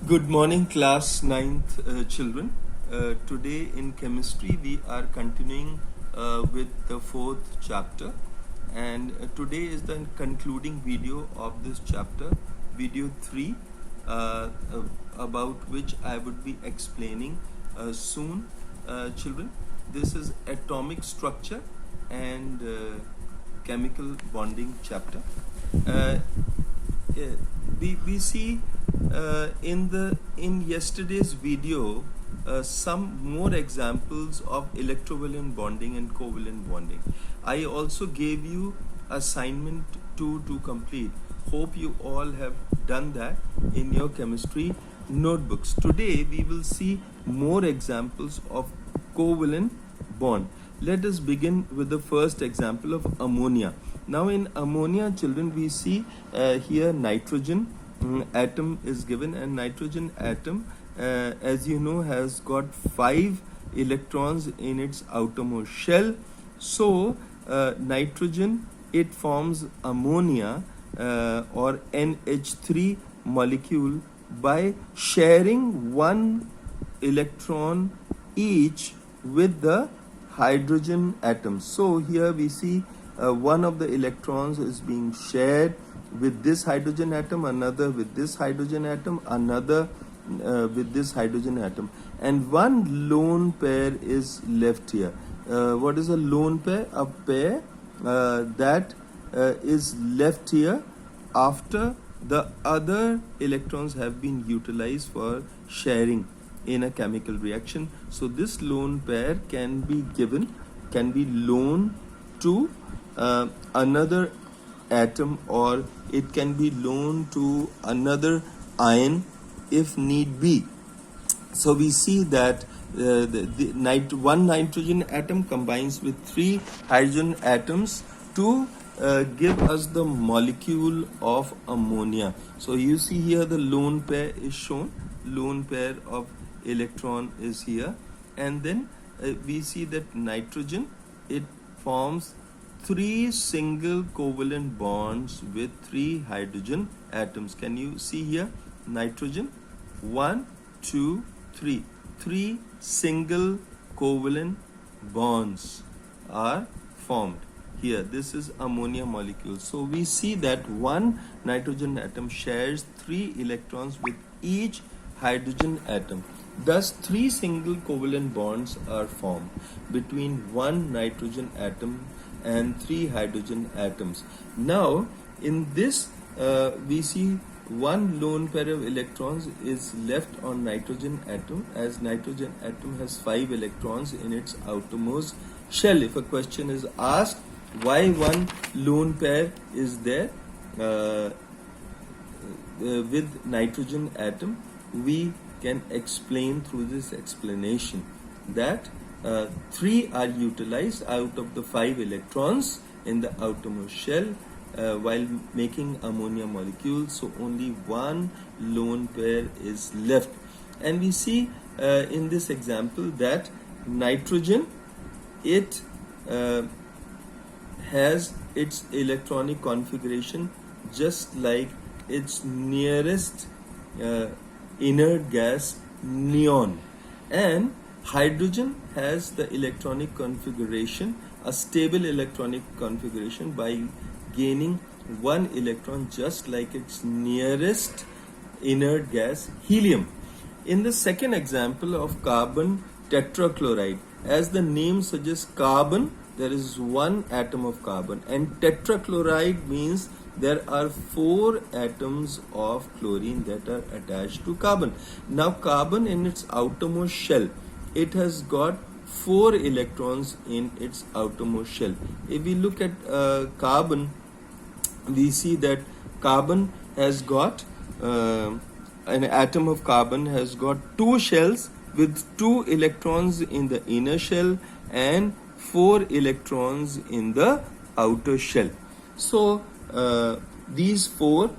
Good morning, class 9th children. Today in chemistry, we are continuing with the fourth chapter, and today is the concluding video of this chapter, video 3, about which I would be explaining soon, children. This is atomic structure and chemical bonding chapter. Uh, we see in yesterday's video some more examples of electrovalent bonding and covalent bonding. I also gave you assignment 2 to complete. Hope you all have done that in your chemistry notebooks. Today we will see more examples of covalent bond. Let us begin with the first example of ammonia. Now in ammonia, children, we see here nitrogen atom is given, and nitrogen atom, as you know, has got 5 electrons in its outermost shell. So nitrogen, it forms ammonia or NH3 molecule by sharing 1 electron each with the hydrogen atoms. So here we see one of the electrons is being shared with this hydrogen atom, another with this hydrogen atom, another with this hydrogen atom, and one lone pair is left here. What is a lone pair? A pair that is left here after the other electrons have been utilized for sharing in a chemical reaction. So this lone pair can be loaned to another atom, or it can be loaned to another ion if need be. So we see that one nitrogen atom combines with 3 hydrogen atoms to give us the molecule of ammonia. So you see here the lone pair is shown, lone pair of electron is here, and then we see that nitrogen, it forms 3 single covalent bonds with 3 hydrogen atoms. Can you see here? Nitrogen, 1, 2, 3. 3 single covalent bonds are formed here. This is ammonia molecule. So we see that one nitrogen atom shares 3 electrons with each hydrogen atom. Thus 3 single covalent bonds are formed between one nitrogen atom and 3 hydrogen atoms. Now in this we see one lone pair of electrons is left on nitrogen atom, as nitrogen atom has 5 electrons in its outermost shell. If a question is asked why one lone pair is there with nitrogen atom, we can explain through this explanation that 3 are utilized out of the 5 electrons in the outermost shell while making ammonia molecules. So only one lone pair is left, and we see in this example that nitrogen, it has its electronic configuration just like its nearest inert gas, neon, and hydrogen has the electronic configuration, a stable electronic configuration, by gaining 1 electron just like its nearest inert gas, helium. In the second example of carbon tetrachloride, as the name suggests, carbon, there is 1 atom of carbon, and tetrachloride means there are 4 atoms of chlorine that are attached to carbon. Now carbon, in its outermost shell, it has got 4 electrons in its outermost shell. If we look at carbon, we see that carbon has got an atom of carbon has got 2 shells with 2 electrons in the inner shell and 4 electrons in the outer shell. So these 4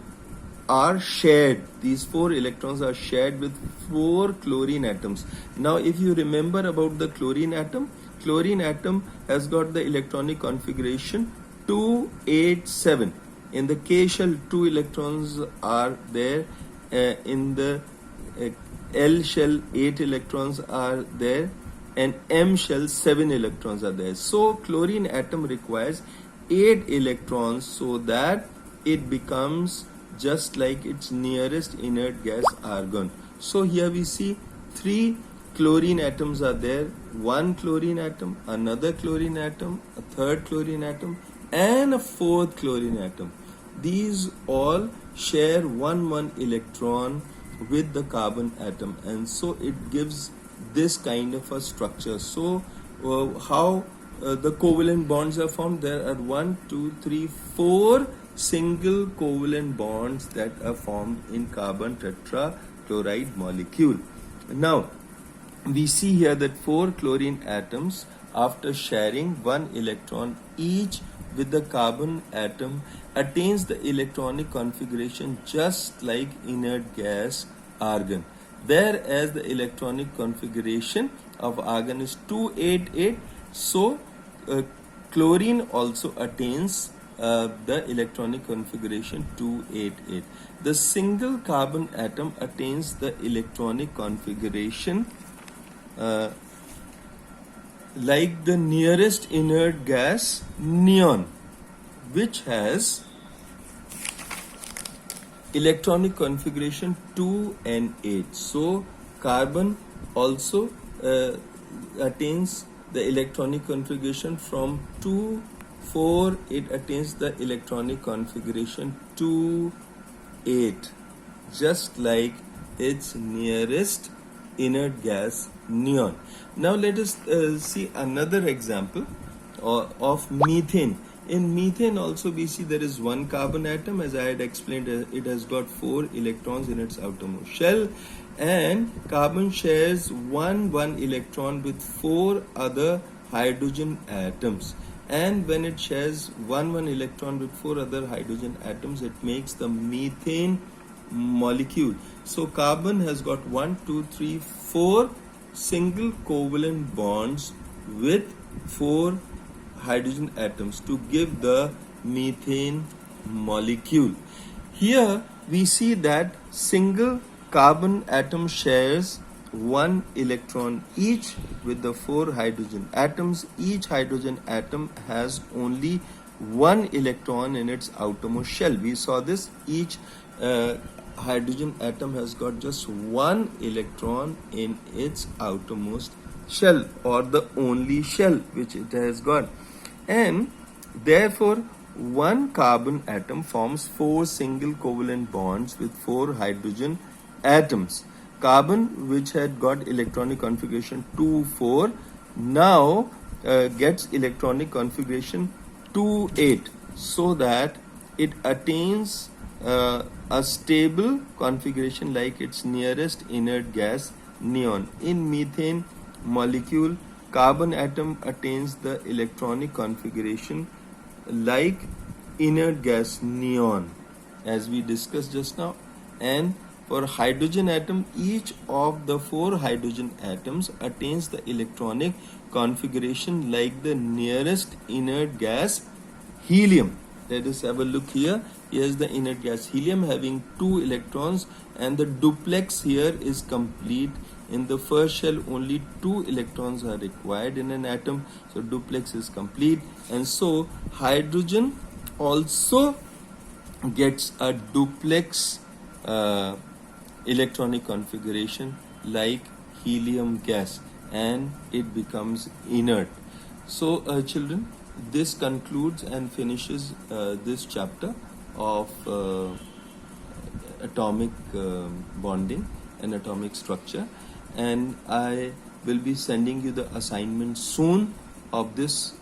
are shared. These 4 electrons are shared with 4 chlorine atoms. Now if you remember about the chlorine atom has got the electronic configuration 287. In the K shell, 2 electrons are there in the L shell 8 electrons are there, and M shell 7 electrons are there. So chlorine atom requires 8 electrons so that it becomes just like its nearest inert gas argon. So here we see 3 chlorine atoms are there, 1 chlorine atom, another chlorine atom, a third chlorine atom, and a fourth chlorine atom. These all share one electron with the carbon atom, and so it gives this kind of a structure. So how the covalent bonds are formed? There are 1, 2, 3, 4 single covalent bonds that are formed in carbon tetrachloride molecule. Now we see here that 4 chlorine atoms, after sharing 1 electron each with the carbon atom, attains the electronic configuration just like inert gas argon, whereas the electronic configuration of argon is 288. So chlorine also attains the electronic configuration 288. The single carbon atom attains the electronic configuration like the nearest inert gas neon, which has electronic configuration 2 and 8. So carbon also attains the electronic configuration from 2, 4, it attains the electronic configuration 2, 8, just like its nearest inert gas neon. Now let us see another example of methane. In methane also we see there is 1 carbon atom. As I had explained, it has got 4 electrons in its outermost shell, and carbon shares 1 electron with 4 other hydrogen atoms. And when it shares 1 electron with 4 other hydrogen atoms, it makes the methane molecule. So carbon has got 1, 2, 3, 4 single covalent bonds with 4 hydrogen atoms to give the methane molecule. Here we see that single carbon atom shares 1 electron each with the 4 hydrogen atoms. Each hydrogen atom has only 1 electron in its outermost shell. We saw this. Each hydrogen atom has got just 1 electron in its outermost shell, or the only shell which it has got. And therefore 1 carbon atom forms 4 single covalent bonds with 4 hydrogen atoms. Carbon, which had got electronic configuration 2, 4, now gets electronic configuration 2, 8, so that it attains a stable configuration like its nearest inert gas neon. In methane molecule, carbon atom attains the electronic configuration like inert gas neon, as we discussed just now. And for hydrogen atom, each of the 4 hydrogen atoms attains the electronic configuration like the nearest inert gas helium. Let us have a look here. Here's the inert gas helium having 2 electrons, and the duplex here is complete. In the first shell, only 2 electrons are required in an atom, so duplex is complete. And so hydrogen also gets a duplex electronic configuration like helium gas, and it becomes inert. So children, this concludes and finishes this chapter of atomic bonding and atomic structure, and I will be sending you the assignment soon of this,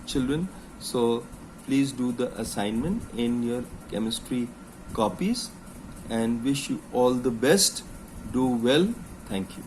children. So please do the assignment in your chemistry copies, and wish you all the best. Do well. Thank you.